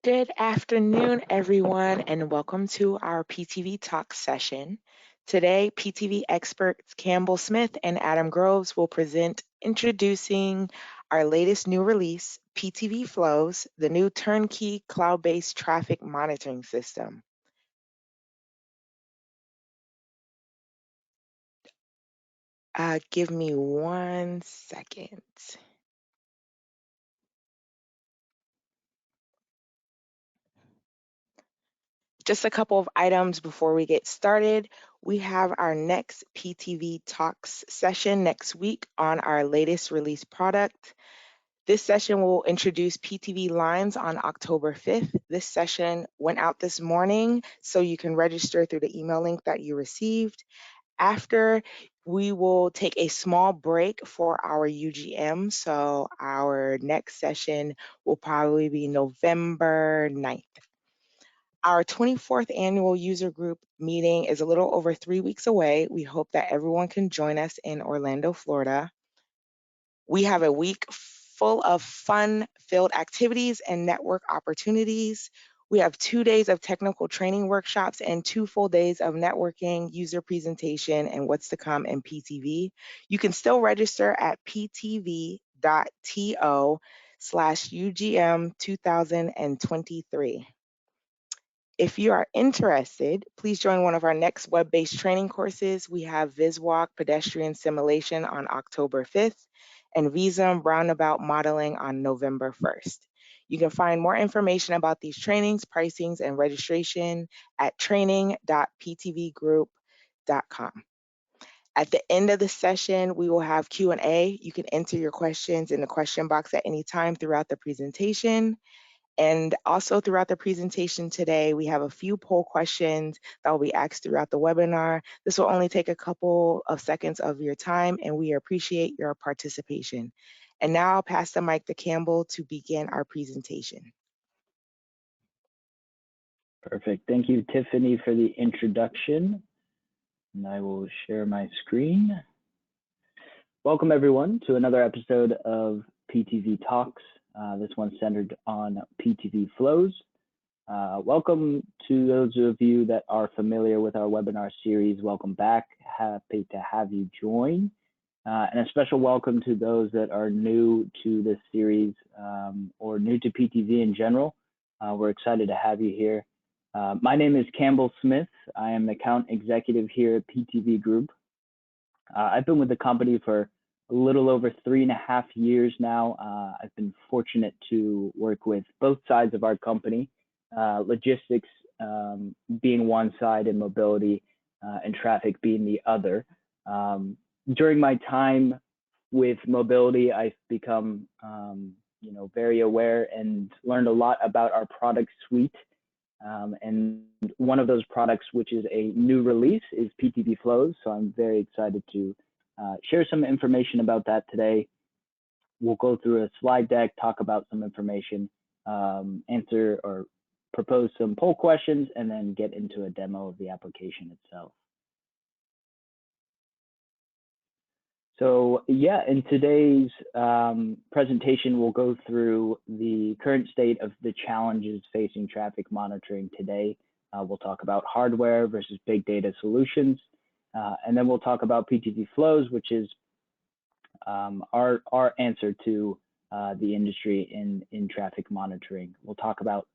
Good afternoon, everyone, and welcome to our PTV Talks session. Today, PTV experts Campbell Smith and Adam Groves will present introducing our latest new release, PTV Flows, the new turnkey cloud-based traffic monitoring system. Give me 1 second. Just a couple of items before we get started. We have our next PTV Talks session next week on our latest release product. This session will introduce PTV Lines on October 5th. This session went out this morning, so you can register through the email link that you received. After, we will take a small break for our UGM, so our next session will probably be November 9th. Our 24th annual user group meeting is a little over 3 weeks away. We hope that everyone can join us in Orlando, Florida. We have a week full of fun-filled activities and network opportunities. We have 2 days of technical training workshops and 2 full days of networking, user presentation, and what's to come in PTV. You can still register at ptv.to/UGM 2023. If you are interested, please join one of our next web-based training courses. We have VisWalk Pedestrian Simulation on October 5th and Visum Roundabout Modeling on November 1st. You can find more information about these trainings, pricings, and registration at training.ptvgroup.com. At the end of the session, we will have Q&A. You can enter your questions in the question box at any time throughout the presentation. And also throughout the presentation today, we have a few poll questions that will be asked throughout the webinar. This will only take a couple of seconds of your time, and we appreciate your participation. And now I'll pass the mic to Campbell to begin our presentation. Perfect. Thank you, Tiffany, for the introduction. And I will share my screen. Welcome, everyone, to another episode of PTV Talks. This one's centered on PTV Flows. Welcome to those of you that are familiar with our webinar series. Welcome back. Happy to have you join. And a special welcome to those that are new to this series or new to PTV in general. We're excited to have you here. My name is Campbell Smith. I am the account executive here at PTV Group. I've been with the company for a little over 3.5 years now. I've been fortunate to work with both sides of our company, logistics being one side and mobility and traffic being the other. During my time with mobility, I've become very aware and learned a lot about our product suite. And one of those products, which is a new release, is PTV Flows. So I'm very excited to share some information about that today. We'll go through a slide deck, talk about some information, answer or propose some poll questions, and then get into a demo of the application itself. So yeah, in today's presentation, we'll go through the current state of the challenges facing traffic monitoring today. We'll talk about hardware versus big data solutions. And then we'll talk about PTV Flows, which is our answer to the industry in traffic monitoring. We'll talk about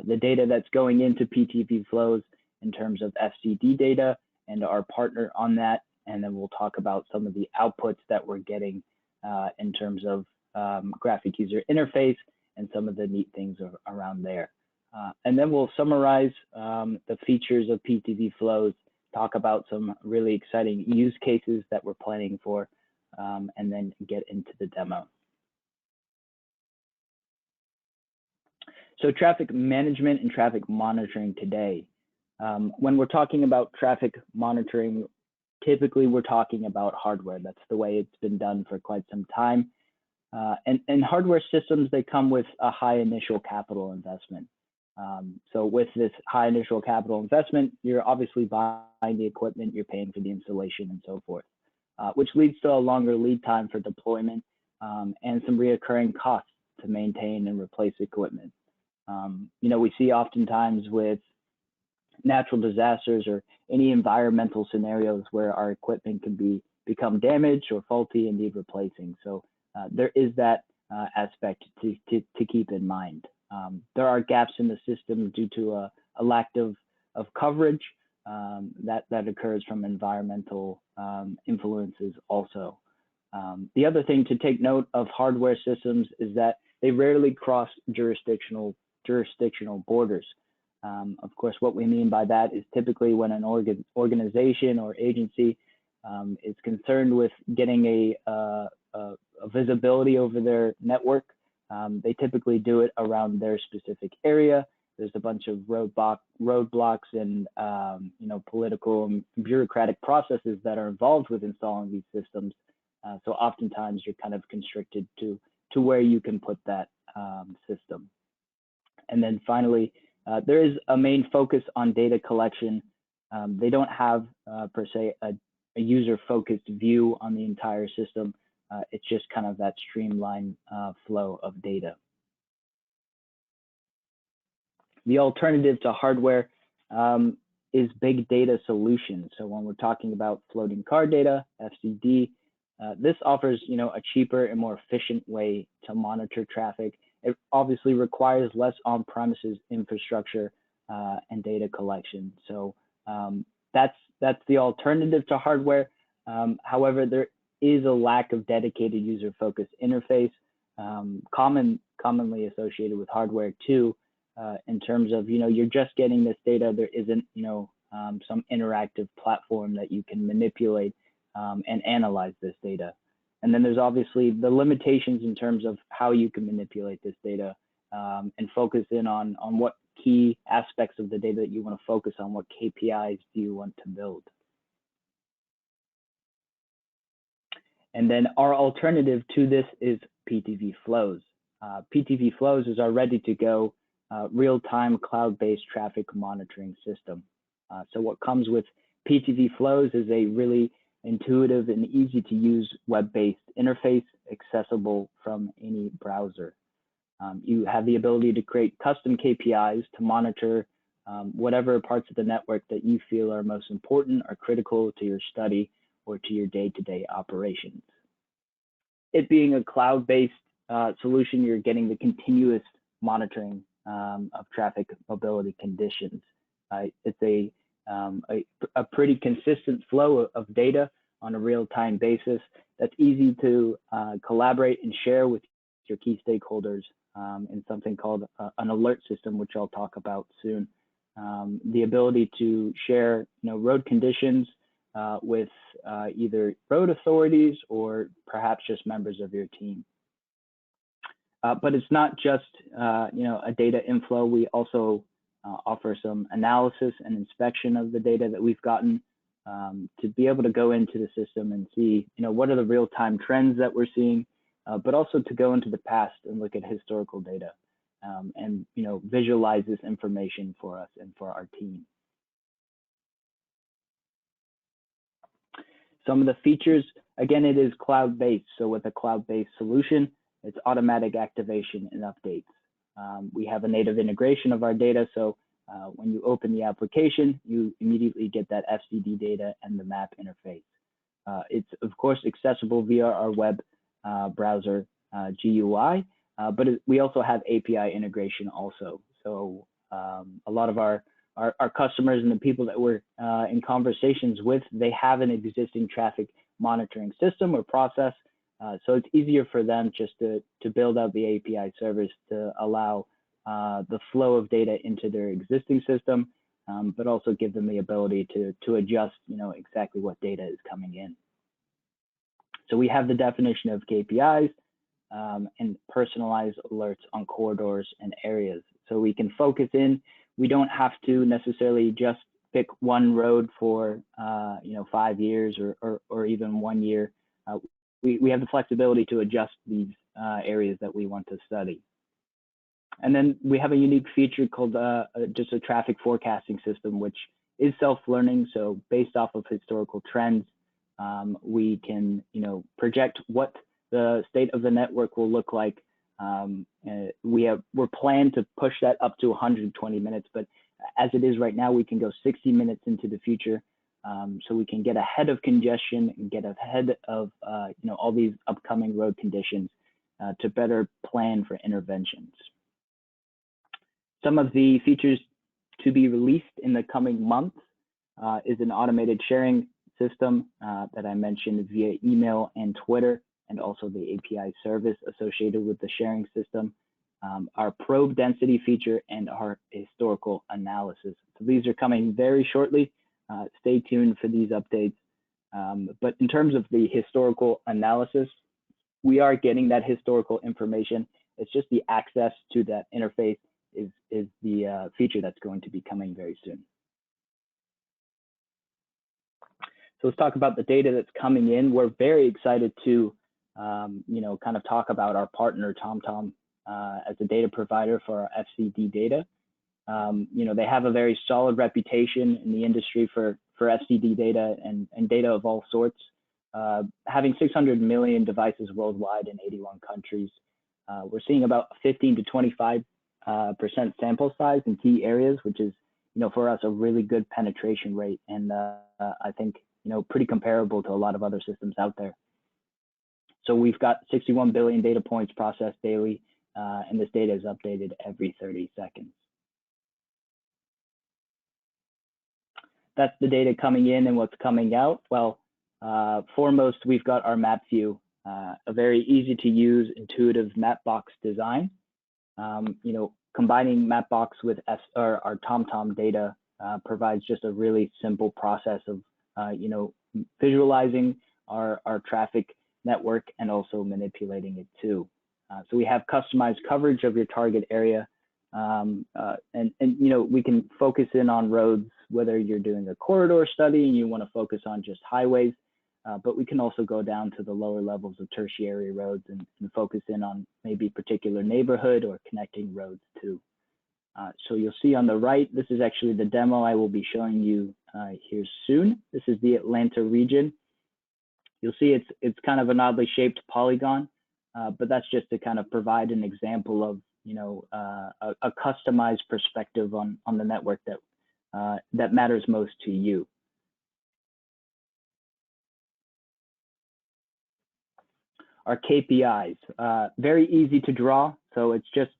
the data that's going into PTV Flows in terms of FCD data and our partner on that. And then we'll talk about some of the outputs that we're getting in terms of graphic user interface and some of the neat things around there. And then we'll summarize the features of PTV Flows, talk about some really exciting use cases that we're planning for, and then get into the demo. So traffic management and traffic monitoring today. When we're talking about traffic monitoring, typically we're talking about hardware. That's the way it's been done for quite some time. And hardware systems, they come with a high initial capital investment. So with this high initial capital investment, you're obviously buying the equipment, you're paying for the installation and so forth, which leads to a longer lead time for deployment and some reoccurring costs to maintain and replace equipment. We see oftentimes with natural disasters or any environmental scenarios where our equipment can become damaged or faulty and need replacing. So there is that aspect to keep in mind. There are gaps in the system due to a lack of coverage that occurs from environmental influences also. The other thing to take note of hardware systems is that they rarely cross jurisdictional borders. Of course, what we mean by that is typically when an organization or agency is concerned with getting a visibility over their network, they typically do it around their specific area. There's a bunch of roadblocks and political and bureaucratic processes that are involved with installing these systems. So oftentimes you're kind of constricted to where you can put that system. And then finally, there is a main focus on data collection. They don't have per se a user-focused view on the entire system. It's just kind of that streamlined flow of data. The alternative to hardware is big data solutions. So when we're talking about floating car data, FCD, this offers a cheaper and more efficient way to monitor traffic. It obviously requires less on-premises infrastructure and data collection. So that's the alternative to hardware. However, there is a lack of dedicated user-focused interface, commonly associated with hardware too. In terms of you're just getting this data, there isn't some interactive platform that you can manipulate and analyze this data. And then there's obviously the limitations in terms of how you can manipulate this data and focus in on what key aspects of the data that you want to focus on, what KPIs do you want to build. And then our alternative to this is PTV Flows. PTV Flows is our ready-to-go real-time cloud-based traffic monitoring system. So what comes with PTV Flows is a really intuitive and easy to use web-based interface accessible from any browser. You have the ability to create custom KPIs to monitor whatever parts of the network that you feel are most important or critical to your study or to your day-to-day operations. It being a cloud-based solution, you're getting the continuous monitoring of traffic mobility conditions. It's a pretty consistent flow of data on a real-time basis that's easy to collaborate and share with your key stakeholders in something called an alert system, which I'll talk about soon. The ability to share road conditions with either road authorities or perhaps just members of your team. But it's not just a data inflow. We also offer some analysis and inspection of the data that we've gotten to be able to go into the system and see what are the real-time trends that we're seeing, but also to go into the past and look at historical data and visualize this information for us and for our team. Some of the features, again, it is cloud-based. So with a cloud-based solution, it's automatic activation and updates. We have a native integration of our data. So when you open the application, you immediately get that FCD data and the map interface. It's, of course, accessible via our web browser GUI, but we also have API integration also. So a lot of our customers and the people that we're in conversations with, they have an existing traffic monitoring system or process. So it's easier for them just to build out the API service to allow the flow of data into their existing system, but also give them the ability to adjust exactly what data is coming in. So we have the definition of KPIs and personalized alerts on corridors and areas. So we can focus in. We don't have to necessarily just pick one road for 5 years or even 1 year. We have the flexibility to adjust these areas that we want to study. And then we have a unique feature called just a traffic forecasting system, which is self-learning. So based off of historical trends, we can project what the state of the network will look like We're planned to push that up to 120 minutes, but as it is right now, we can go 60 minutes into the future, so we can get ahead of congestion and get ahead of all these upcoming road conditions to better plan for interventions. Some of the features to be released in the coming months is an automated sharing system that I mentioned via email and Twitter, and also the API service associated with the sharing system, our probe density feature, and our historical analysis. So these are coming very shortly. Stay tuned for these updates. But in terms of the historical analysis, we are getting that historical information. It's just the access to that interface is the feature that's going to be coming very soon. So let's talk about the data that's coming in. We're very excited to kind of talk about our partner TomTom as a data provider for our FCD data. They have a very solid reputation in the industry for FCD data and data of all sorts, having 600 million devices worldwide in 81 countries. We're seeing about 15 to 25% sample size in key areas, which is, for us, a really good penetration rate, and I think, pretty comparable to a lot of other systems out there. So we've got 61 billion data points processed daily, and this data is updated every 30 seconds. That's the data coming in and what's coming out. Well, foremost, we've got our map view, a very easy to use, intuitive Mapbox design. Combining Mapbox with our TomTom data provides just a really simple process of, visualizing our traffic network and also manipulating it too. So we have customized coverage of your target area, and we can focus in on roads, whether you're doing a corridor study and you want to focus on just highways, but we can also go down to the lower levels of tertiary roads and focus in on maybe particular neighborhood or connecting roads too. So you'll see on the right, this is actually the demo I will be showing you here soon. This is the Atlanta region. You'll see it's kind of an oddly shaped polygon, but that's just to kind of provide an example of a customized perspective on the network that matters most to you. Our KPIs, very easy to draw. So it's just,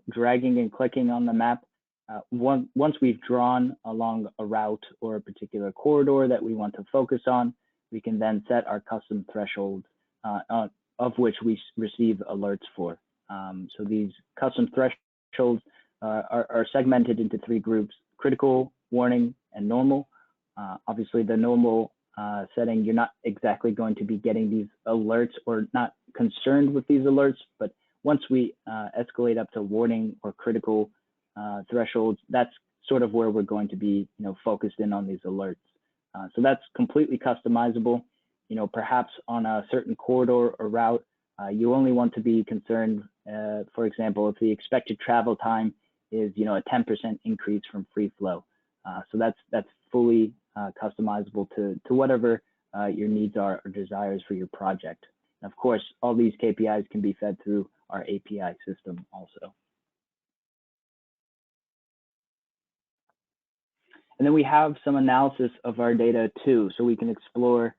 dragging and clicking on the map. Once we've drawn along a route or a particular corridor that we want to focus on, we can then set our custom thresholds of which we receive alerts for. So these custom thresholds are segmented into 3 groups: critical, warning, and normal. Obviously, the normal setting, you're not exactly going to be getting these alerts or not concerned with these alerts, but once we escalate up to warning or critical thresholds, that's sort of where we're going to be, focused in on these alerts. So that's completely customizable. Perhaps on a certain corridor or route, you only want to be concerned, for example, if the expected travel time is, a 10% increase from free flow. So that's fully customizable to whatever your needs are or desires for your project. And of course, all these KPIs can be fed through our API system also. And then we have some analysis of our data too, so we can explore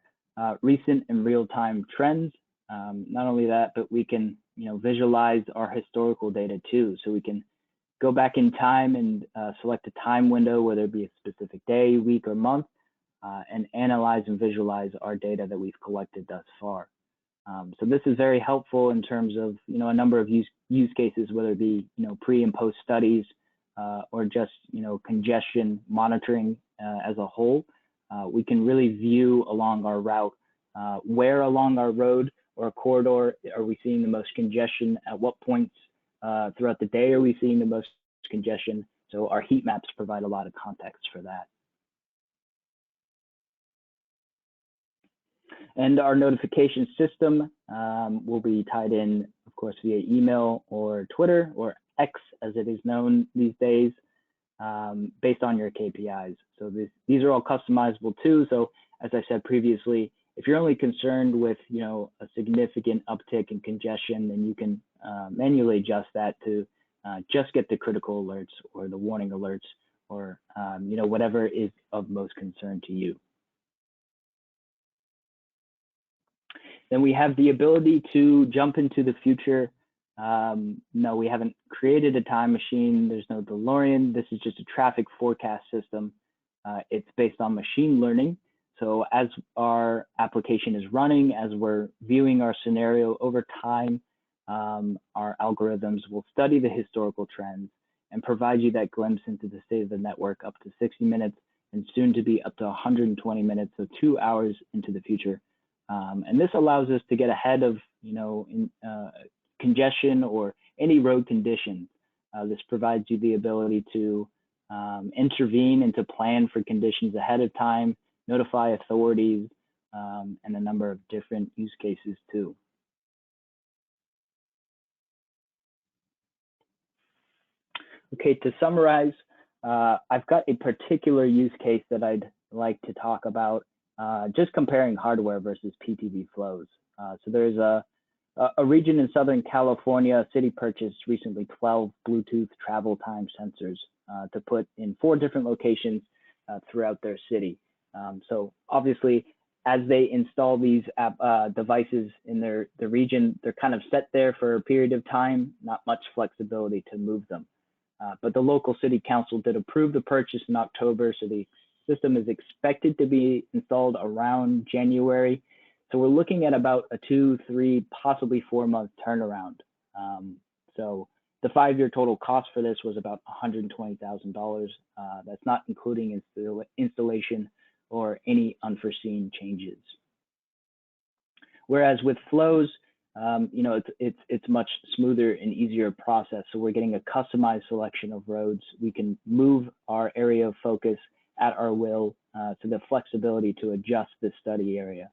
recent and real-time trends. Not only that, but we can visualize our historical data too, so we can go back in time and select a time window, whether it be a specific day, week, or month, and analyze and visualize our data that we've collected thus far. So this is very helpful in terms of a number of use cases, whether it be pre and post studies, or just congestion monitoring as a whole. We can really view along our route where along our road or corridor are we seeing the most congestion, at what points throughout the day are we seeing the most congestion. So our heat maps provide a lot of context for that. And our notification system will be tied in, of course, via email or Twitter, or X as it is known these days, based on your KPIs. So these are all customizable too. So as I said previously, If you're only concerned with, a significant uptick in congestion, then you can manually adjust that to just get the critical alerts or the warning alerts or, whatever is of most concern to you. Then we have the ability to jump into the future. No, we haven't created a time machine. There's no DeLorean. This is just a traffic forecast system. It's based on machine learning. So as our application is running, as we're viewing our scenario over time, our algorithms will study the historical trends and provide you that glimpse into the state of the network up to 60 minutes and soon to be up to 120 minutes, so 2 hours into the future. And this allows us to get ahead of, congestion or any road conditions. This provides you the ability to intervene and to plan for conditions ahead of time, notify authorities, and a number of different use cases too. Okay, to summarize, I've got a particular use case that I'd like to talk about, just comparing hardware versus PTV flows. So there's a region in Southern California. A city purchased recently 12 Bluetooth travel time sensors to put in 4 different locations throughout their city. So obviously, as they install these devices in the region, they're kind of set there for a period of time, not much flexibility to move them. But the local city council did approve the purchase in October, so the system is expected to be installed around January. So we're looking at about a 2, 3, possibly 4-month turnaround. So the 5-year total cost for this was about $120,000. That's not including installation or any unforeseen changes. Whereas with flows, it's much smoother and easier process. So we're getting a customized selection of roads. We can move our area of focus at our will, to the flexibility to adjust the study area.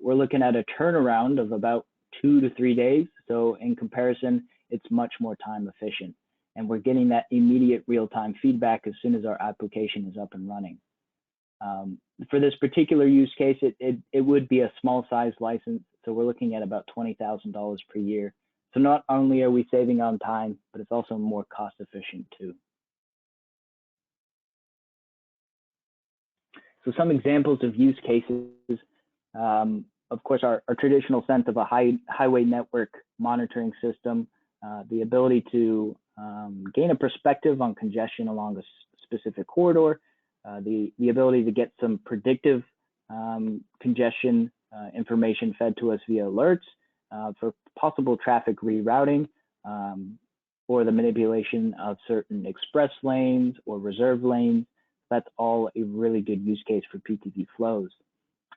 We're looking at a turnaround of about 2 to 3 days. So in comparison, it's much more time efficient. And we're getting that immediate real-time feedback as soon as our application is up and running. For this particular use case, it would be a small size license. So we're looking at about $20,000 per year. So not only are we saving on time, but it's also more cost efficient too. So some examples of use cases, of course, our traditional sense of a highway network monitoring system, the ability to gain a perspective on congestion along a specific corridor, the ability to get some predictive congestion information fed to us via alerts for possible traffic rerouting, or the manipulation of certain express lanes or reserve lanes. That's all a really good use case for PTV flows.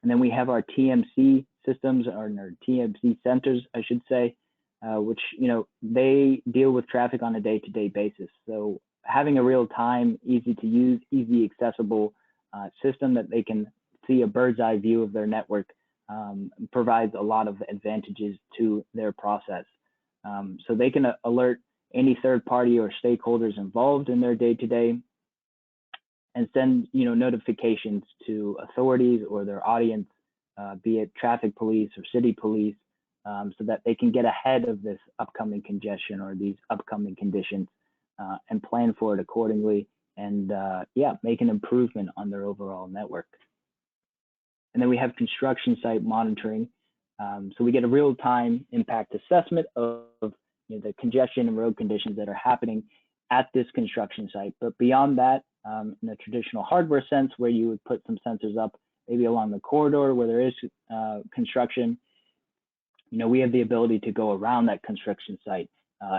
And then we have our TMC systems, or our TMC centers, I should say, which, they deal with traffic on a day-to-day basis. So having a real-time, easy to use, easy accessible system that they can see a bird's eye view of their network provides a lot of advantages to their process. So they can alert any third party or stakeholders involved in their day-to-day and send, notifications to authorities or their audience, be it traffic police or city police, so that they can get ahead of this upcoming congestion or these upcoming conditions and plan for it accordingly and, make an improvement on their overall network. And then we have construction site monitoring. So we get a real-time impact assessment of the congestion and road conditions that are happening at this construction site. But beyond that, in a traditional hardware sense, where you would put some sensors up, maybe along the corridor where there is construction, we have the ability to go around that construction site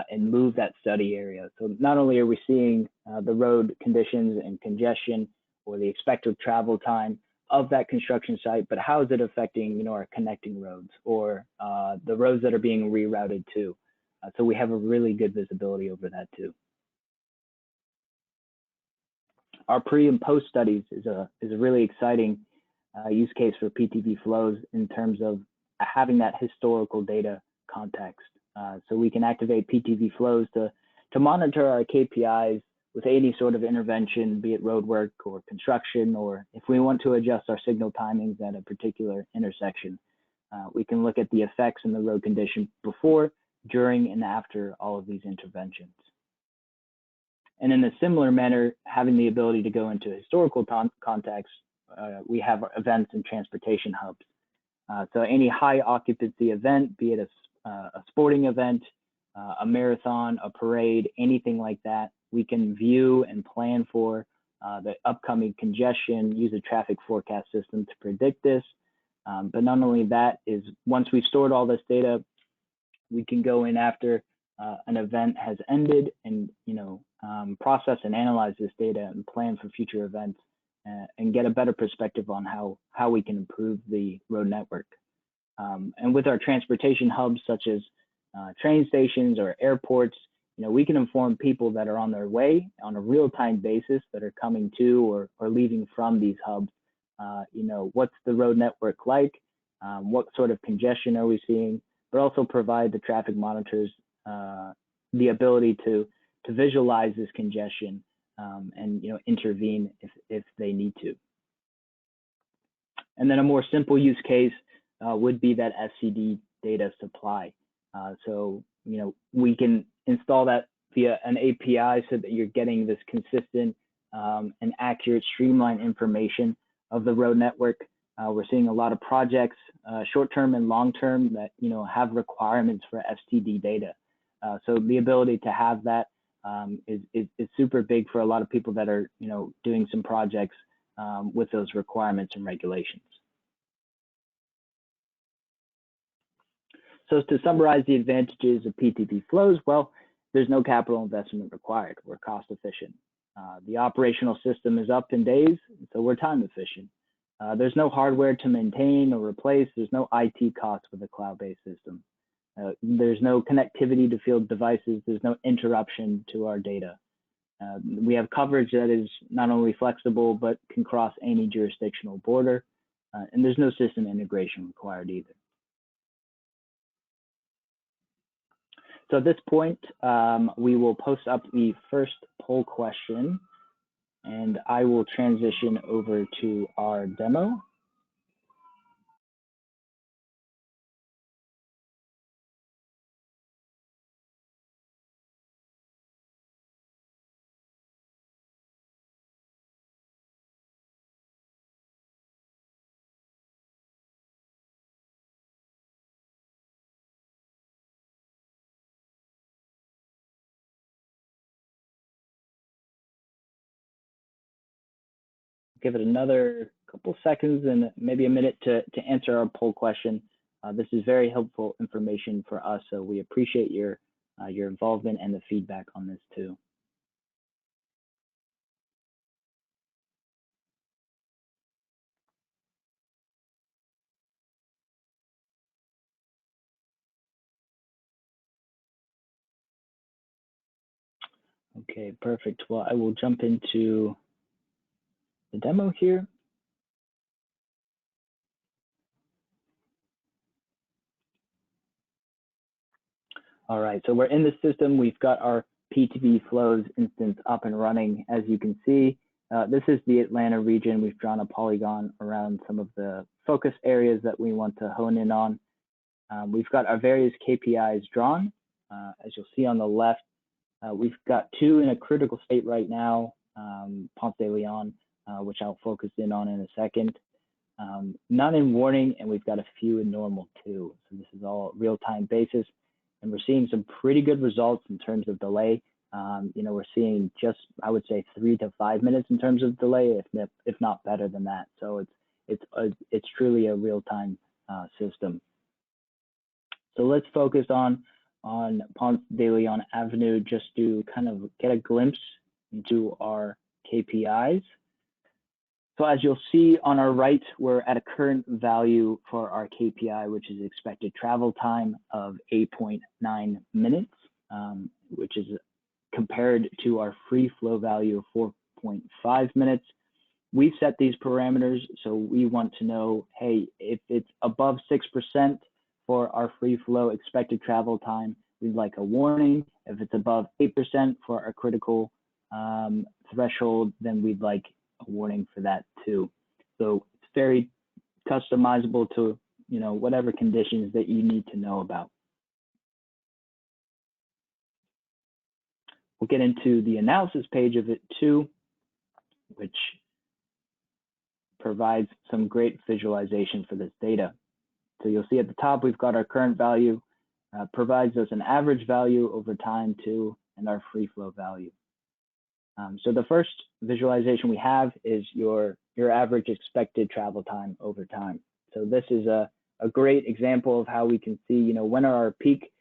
and move that study area. So not only are we seeing the road conditions and congestion or the expected travel time of that construction site, but how is it affecting, our connecting roads or the roads that are being rerouted to? So we have a really good visibility over that too. Our pre and post studies is a really exciting use case for PTV flows in terms of having that historical data context. So we can activate PTV flows to monitor our KPIs with any sort of intervention, be it road work or construction, or if we want to adjust our signal timings at a particular intersection, we can look at the effects in the road condition before, during, and after all of these interventions. And in a similar manner, having the ability to go into historical context, we have events and transportation hubs. So any high occupancy event, be it a sporting event, a marathon, a parade, anything like that, we can view and plan for the upcoming congestion, use a traffic forecast system to predict this. But not only that, is once we've stored all this data, we can go in after an event has ended and process and analyze this data and plan for future events and get a better perspective on how we can improve the road network. And with our transportation hubs, such as train stations or airports, we can inform people that are on their way on a real-time basis that are coming to or leaving from these hubs. What's the road network like? What sort of congestion are we seeing? But also provide the traffic monitors the ability to visualize this congestion and intervene if they need to. And then a more simple use case would be that SCD data supply. So we can install that via an API so that you're getting this consistent and accurate, streamlined information of the road network. We're seeing a lot of projects, short-term and long-term, that have requirements for STD data. So the ability to have that is super big for a lot of people that are doing some projects with those requirements and regulations. So to summarize the advantages of PTV Flows, well, there's no capital investment required. We're cost efficient. The operational system is up in days, so we're time efficient. There's no hardware to maintain or replace. There's no IT costs with a cloud-based system. There's no connectivity to field devices. There's no interruption to our data. We have coverage that is not only flexible, but can cross any jurisdictional border. And there's no system integration required either. So at this point, we will post up the first poll question, and I will transition over to our demo. Give it another couple seconds and maybe a minute to answer our poll question. This is very helpful information for us, so we appreciate your involvement and the feedback on this too. Okay, perfect. Well, I will jump into the demo here. All right, so we're in the system. We've got our PTV Flows instance up and running. As you can see, this is the Atlanta region. We've drawn a polygon around some of the focus areas that we want to hone in on. We've got our various KPIs drawn. As you'll see on the left, we've got two in a critical state right now, Ponce de Leon, which I'll focus in on in a second. None in warning, and we've got a few in normal too. So this is all real-time basis, and we're seeing some pretty good results in terms of delay. We're seeing just, I would say, 3 to 5 minutes in terms of delay, if not better than that. So it's truly a real-time system. So let's focus on Ponce de Leon Avenue just to kind of get a glimpse into our KPIs. So as you'll see on our right, we're at a current value for our KPI, which is expected travel time of 8.9 minutes, which is compared to our free flow value of 4.5 minutes. We've set these parameters, so we want to know, hey, if it's above 6% for our free flow expected travel time, we'd like a warning. If it's above 8% for our critical threshold, then we'd like a warning for that too. So it's very customizable to, whatever conditions that you need to know about. We'll get into the analysis page of it too, which provides some great visualization for this data. So you'll see at the top, we've got our current value, provides us an average value over time too, and our free flow value. So the first visualization we have is your average expected travel time over time. So this is a great example of how we can see, when are our peak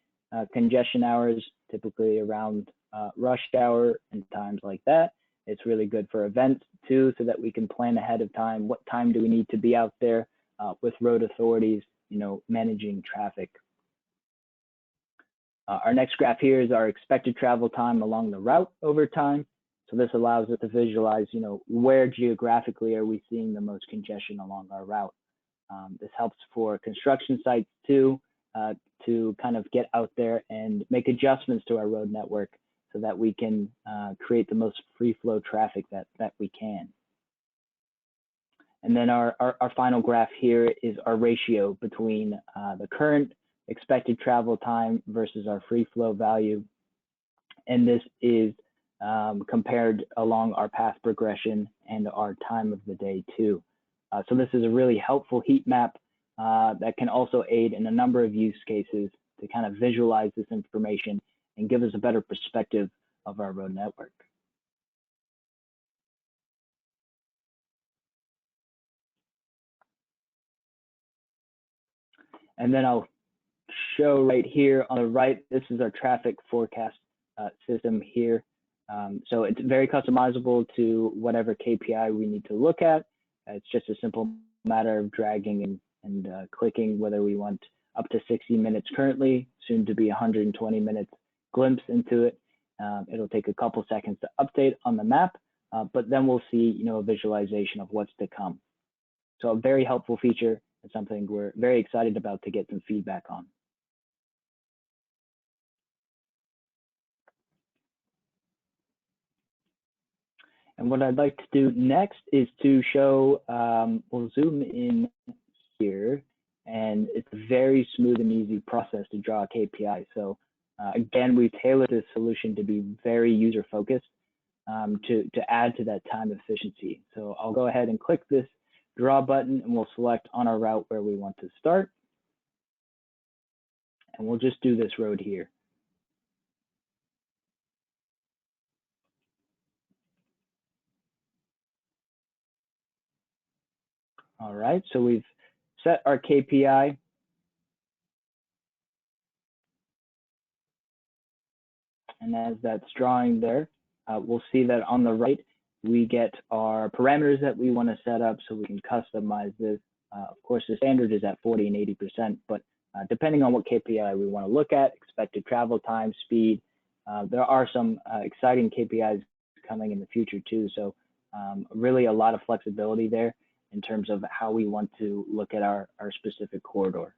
congestion hours, typically around rush hour and times like that. It's really good for events too, so that we can plan ahead of time. What time do we need to be out there with road authorities, managing traffic. Our next graph here is our expected travel time along the route over time. So this allows us to visualize, where geographically are we seeing the most congestion along our route. This helps for construction sites too, to kind of get out there and make adjustments to our road network so that we can create the most free flow traffic that we can. And then our final graph here is our ratio between the current expected travel time versus our free flow value. And this is compared along our path progression and our time of the day too. So this is a really helpful heat map that can also aid in a number of use cases to kind of visualize this information and give us a better perspective of our road network. And then I'll show right here on the right, this is our traffic forecast system here. So it's very customizable to whatever KPI we need to look at. It's just a simple matter of dragging and clicking whether we want up to 60 minutes currently, soon to be 120 minutes glimpse into it. It'll take a couple seconds to update on the map, but then we'll see, a visualization of what's to come. So a very helpful feature and something we're very excited about to get some feedback on. And what I'd like to do next is to show, we'll zoom in here, and it's a very smooth and easy process to draw a KPI. So again, we've tailored this solution to be very user-focused to add to that time efficiency. So I'll go ahead and click this draw button, and we'll select on our route where we want to start. And we'll just do this road here. All right, so we've set our KPI. And as that's drawing there, we'll see that on the right, we get our parameters that we want to set up so we can customize this. Of course, the standard is at 40 and 80%, but depending on what KPI we want to look at, expected travel time, speed, there are some exciting KPIs coming in the future too. So really a lot of flexibility there in terms of how we want to look at our specific corridor.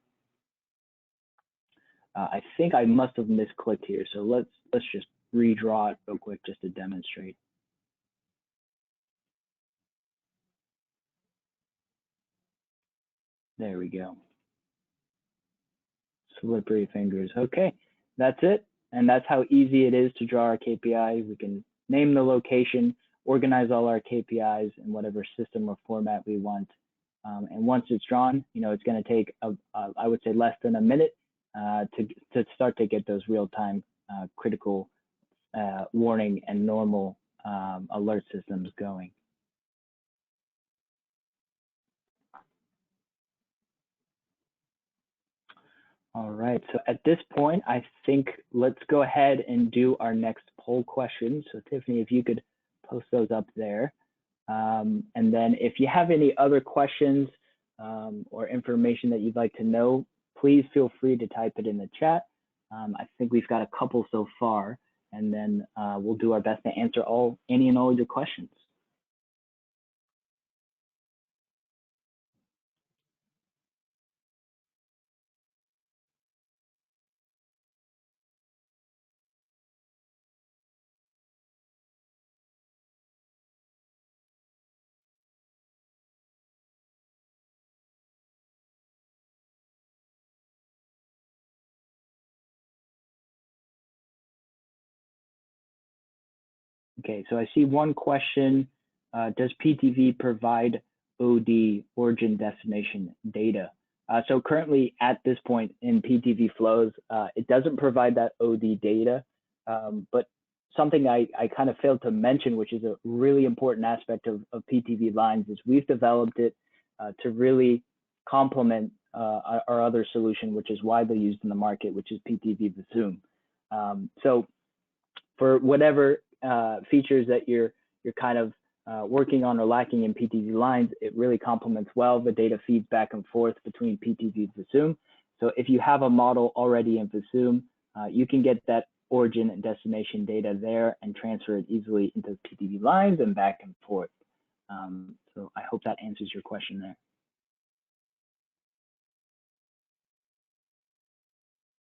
I think I must have misclicked here, so let's just redraw it real quick just to demonstrate. There we go. Slippery fingers. Okay, that's it. And that's how easy it is to draw our KPI. We can name the location, organize all our KPIs in whatever system or format we want. And once it's drawn, it's going to take, I would say, less than a minute to start to get those real-time critical warning and normal alert systems going. All right, so at this point, I think let's go ahead and do our next poll question. So Tiffany, if you could post those up there. And then if you have any other questions or information that you'd like to know, please feel free to type it in the chat. I think we've got a couple so far, and then we'll do our best to answer any and all your questions. Okay, so I see one question. Does PTV provide OD origin destination data? So currently at this point in PTV Flows, it doesn't provide that OD data, but something I kind of failed to mention, which is a really important aspect of PTV lines, is we've developed it to really complement our other solution, which is widely used in the market, which is PTV Zoom. So for whatever features that you're kind of working on or lacking in PTV lines, it really complements well. The data feeds back and forth between PTV and Zoom. So if you have a model already in Zoom, you can get that origin and destination data there and transfer it easily into PTV lines and back and forth. So I hope that answers your question there.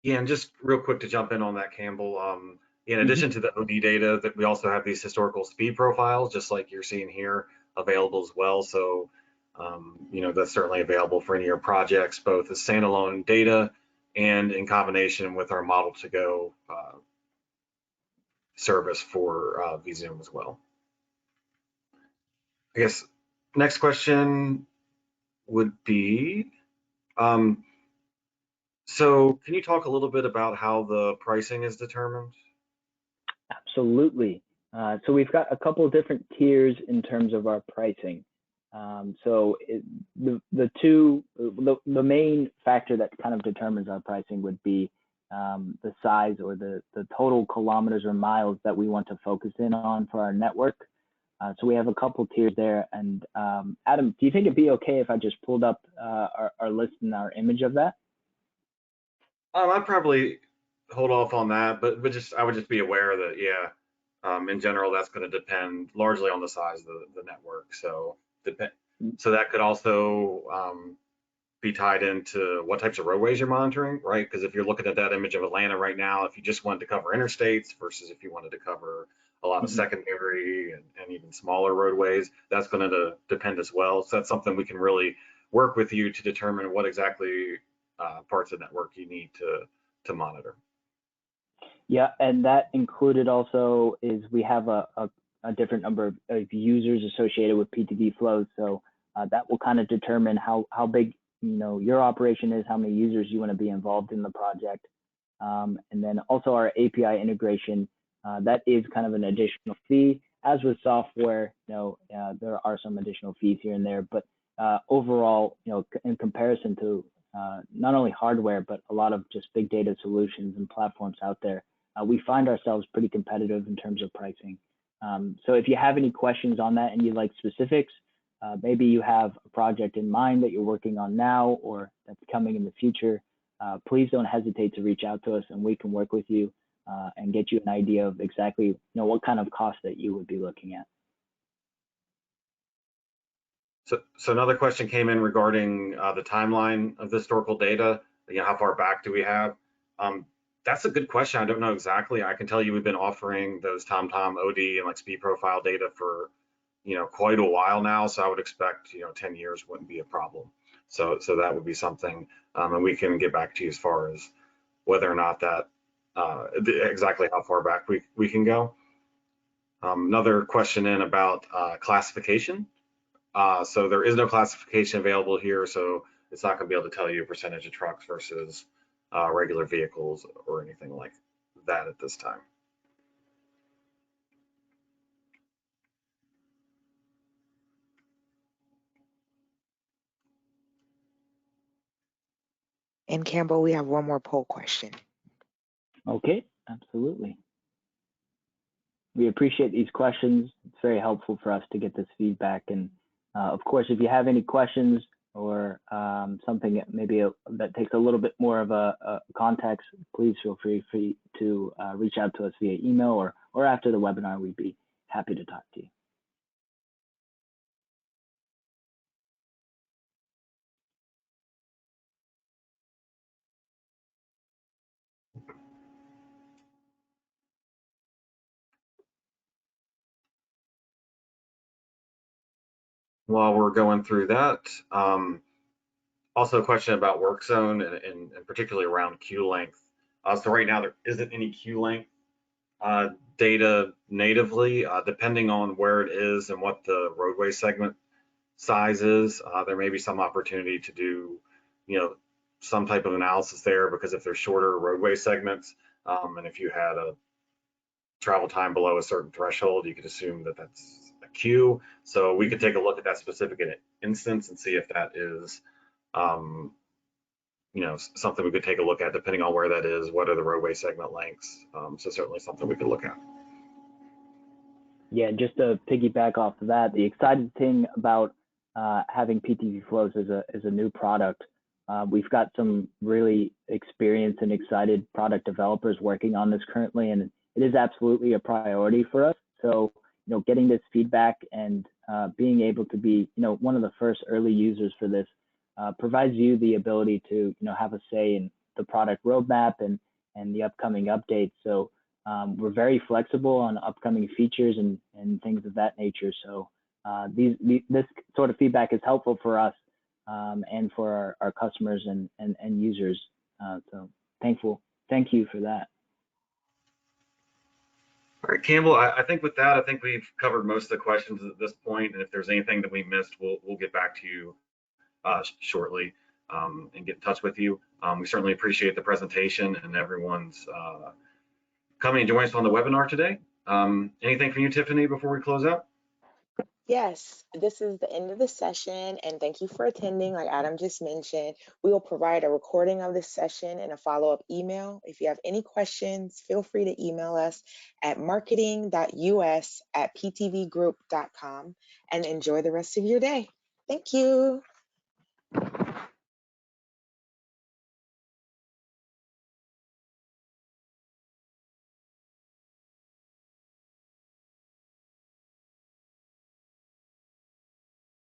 Yeah, and just real quick to jump in on that, Campbell. In addition to the OD data, that we also have these historical speed profiles, just like you're seeing here, available as well. So, that's certainly available for any of your projects, both as standalone data and in combination with our model to go service for vZoom as well. I guess next question would be, so can you talk a little bit about how the pricing is determined? Absolutely. So we've got a couple of different tiers in terms of our pricing. The main factor that kind of determines our pricing would be the size or the total kilometers or miles that we want to focus in on for our network. So we have a couple tiers there. And Adam, do you think it'd be okay if I just pulled up our list and our image of that? I'd probably hold off on that, but I would just be aware that, yeah, in general, that's going to depend largely on the size of the network. So that could also be tied into what types of roadways you're monitoring, right? Because if you're looking at that image of Atlanta right now, if you just wanted to cover interstates versus if you wanted to cover a lot of secondary and even smaller roadways, that's going to depend as well. So that's something we can really work with you to determine what exactly parts of the network you need to monitor. Yeah, and that included also is we have a different number of users associated with PTV Flows. So that will kind of determine how big your operation is, how many users you want to be involved in the project. And then also our API integration, that is kind of an additional fee. As with software, there are some additional fees here and there, but overall, in comparison to not only hardware, but a lot of just big data solutions and platforms out there, we find ourselves pretty competitive in terms of pricing. So if you have any questions on that and you'd like specifics, maybe you have a project in mind that you're working on now or that's coming in the future, please don't hesitate to reach out to us and we can work with you and get you an idea of exactly what kind of cost that you would be looking at. So another question came in regarding the timeline of the historical data. How far back do we have? That's a good question. I don't know exactly. I can tell you we've been offering those TomTom OD and like speed profile data for quite a while now. So I would expect 10 years wouldn't be a problem. So that would be something, and we can get back to you as far as whether or not that exactly how far back we can go. Another question in about classification. So there is no classification available here, so it's not going to be able to tell you a percentage of trucks versus regular vehicles or anything like that at this time. And Campbell, we have one more poll question. Okay, absolutely. We appreciate these questions. It's very helpful for us to get this feedback. And of course, if you have any questions or something that maybe that takes a little bit more of a context, please feel free to reach out to us via email or after the webinar. We'd be happy to talk to you. While we're going through that, also a question about work zone and particularly around queue length. So right now there isn't any queue length data natively, depending on where it is and what the roadway segment size is. There may be some opportunity to do, some type of analysis there, because if there's shorter roadway segments, and if you had a travel time below a certain threshold, you could assume that that's a queue. So we could take a look at that specific instance and see if that is, something we could take a look at, depending on where that is, what are the roadway segment lengths. So certainly something we could look at. Yeah, just to piggyback off of that, the exciting thing about having PTV Flows as a new product, we've got some really experienced and excited product developers working on this currently, and it is absolutely a priority for us. So, getting this feedback and being able to be, one of the first early users for this provides you the ability to, have a say in the product roadmap and the upcoming updates. So we're very flexible on upcoming features and things of that nature. So this sort of feedback is helpful for us and for our customers and users. So thank you for that. All right, Campbell, I think with that, I think we've covered most of the questions at this point. And if there's anything that we missed, we'll get back to you shortly and get in touch with you. We certainly appreciate the presentation and everyone's coming and joining us on the webinar today. Anything from you, Tiffany, before we close out? Yes, this is the end of the session, and thank you for attending. Like Adam just mentioned, we will provide a recording of this session and a follow-up email. If you have any questions, feel free to email us at marketing.us@ptvgroup.com, and enjoy the rest of your day. Thank you.